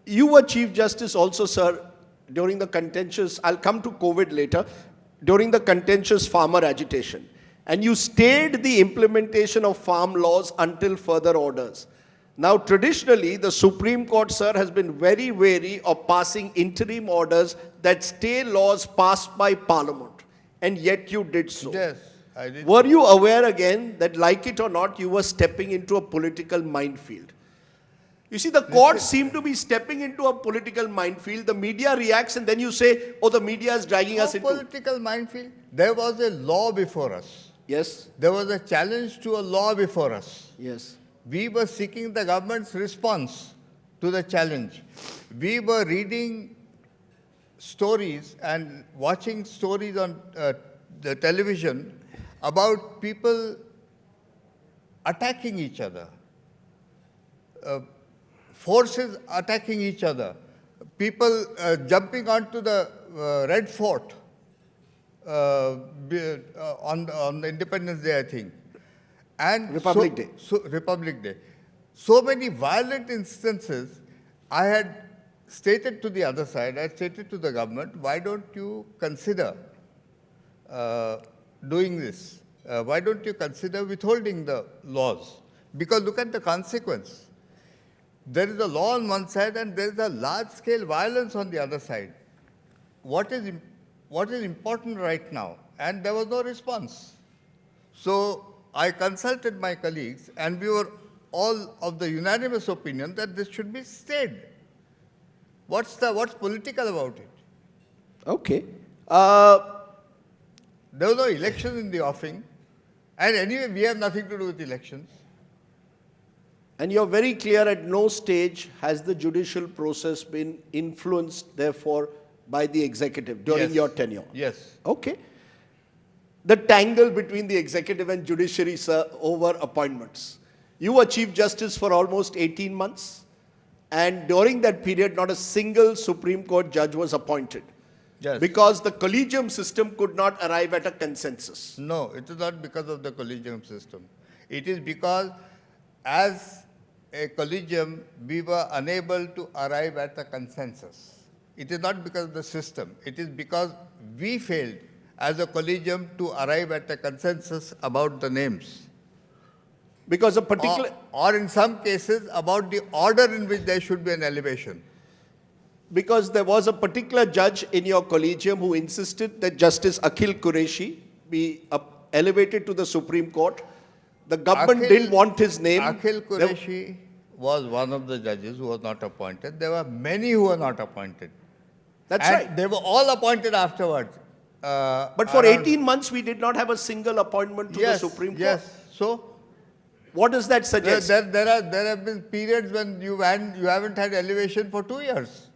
you were Chief Justice also, sir, during the contentious, I'll come to COVID later, during the contentious farmer agitation. And you stayed the implementation of farm laws until further orders. Now, traditionally, the Supreme Court, sir, has been very wary of passing interim orders that stay laws passed by Parliament. And yet you did so. Yes, I did. Were you aware again that, like it or not, you were stepping into a political minefield? You see, the courts seem to be stepping into a political minefield. The media reacts and then you say, oh, the media is dragging us into... political minefield? There was a law before us. Yes. There was a challenge to a law before us. Yes. We were seeking the government's response to the challenge. We were reading stories and watching stories on the television about people attacking each other, forces attacking each other, people jumping onto the Red Fort on the Independence Day, I think. And Republic Day. Republic Day. So many violent instances. I had stated to the other side, I had stated to the government, why don't you consider doing this? Why don't you consider withholding the laws? Because look at the consequence. There is a law on one side and there is a large-scale violence on the other side. What is important right now? And there was no response. So I consulted my colleagues and we were all of the unanimous opinion that this should be stayed. What's political about it? Okay. There was no election in the offing. And anyway, we have nothing to do with elections. And you're very clear, at no stage has the judicial process been influenced, therefore, by the executive during your tenure. Yes. Okay. The tangle between the executive and judiciary, sir, over appointments. You were Chief Justice for almost 18 months, and during that period, not a single Supreme Court judge was appointed. Yes. Because the collegium system could not arrive at a consensus. No, it is not because of the collegium system. It is because as a collegium, we were unable to arrive at a consensus. It is not because of the system. It is because we failed as a collegium to arrive at a consensus about the names. Because a particular... Or in some cases, about the order in which there should be an elevation. Because there was a particular judge in your collegium who insisted that Justice Akhil Qureshi be elevated to the Supreme Court. The government didn't want his name. Akhil Qureshi was one of the judges who was not appointed. There were many who were not appointed. That's and right. They were all appointed afterwards. But for 18 months, we did not have a single appointment to the Supreme Court. Yes. So, what does that suggest? There have been periods when you haven't had elevation for 2 years.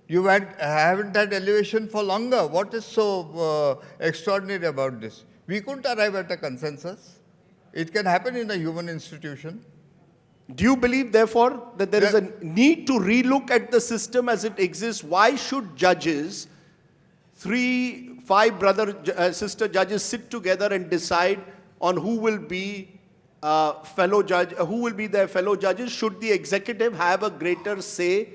You haven't had elevation for longer. What is so extraordinary about this? We couldn't arrive at a consensus. It can happen in a human institution. Do you believe, therefore, that there is a need to relook at the system as it exists? Why should judges, 5 brother-sister judges sit together and decide on who will be their fellow judges? Should the executive have a greater say,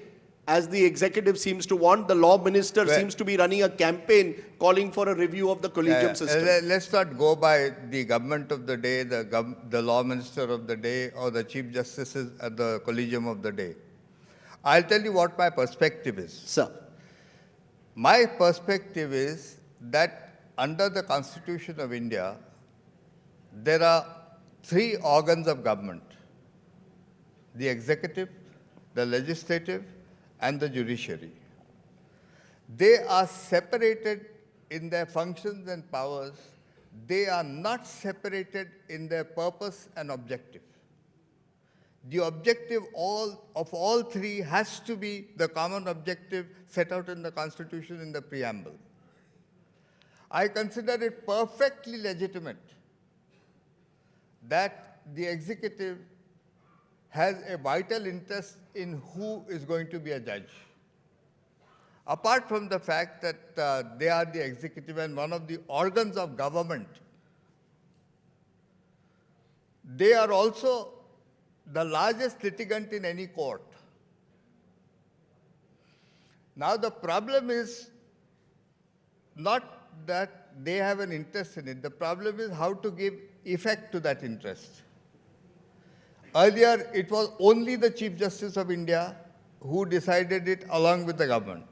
as the executive seems to want? The law minister seems to be running a campaign calling for a review of the collegium system. Let's not go by the government of the day, the law minister of the day, or the chief justices at the collegium of the day. I'll tell you what my perspective is. Sir. My perspective is that under the Constitution of India, there are 3 organs of government: the executive, the legislative, and the judiciary. They are separated in their functions and powers. They are not separated in their purpose and objective. The objective of all 3 has to be the common objective set out in the Constitution in the preamble. I consider it perfectly legitimate that the executive has a vital interest in who is going to be a judge. Apart from the fact that they are the executive and one of the organs of government, they are also the largest litigant in any court. Now the problem is not that they have an interest in it. The problem is how to give effect to that interest. Earlier, it was only the Chief Justice of India who decided it along with the government.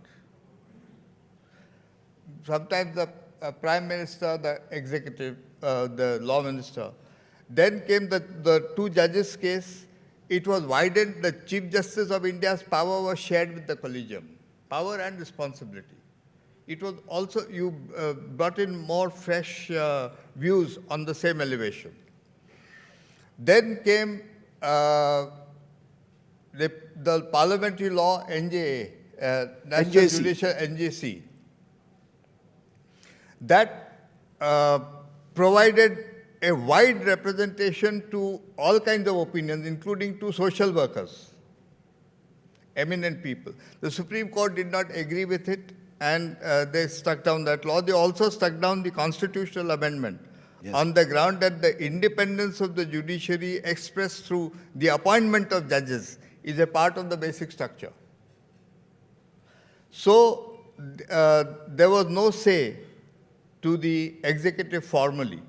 Sometimes the Prime Minister, the executive, the law minister. Then came the two judges case. It was widened. The Chief Justice of India's power was shared with the collegium. Power and responsibility. It was also, you brought in more fresh views on the same elevation. Then came the parliamentary law NJA, National NJC. Judicial NJC, that provided a wide representation to all kinds of opinions, including to social workers, eminent people. The Supreme Court did not agree with it, and they struck down that law. They also struck down the constitutional amendment on the ground that the independence of the judiciary expressed through the appointment of judges is a part of the basic structure. So there was no say to the executive formally.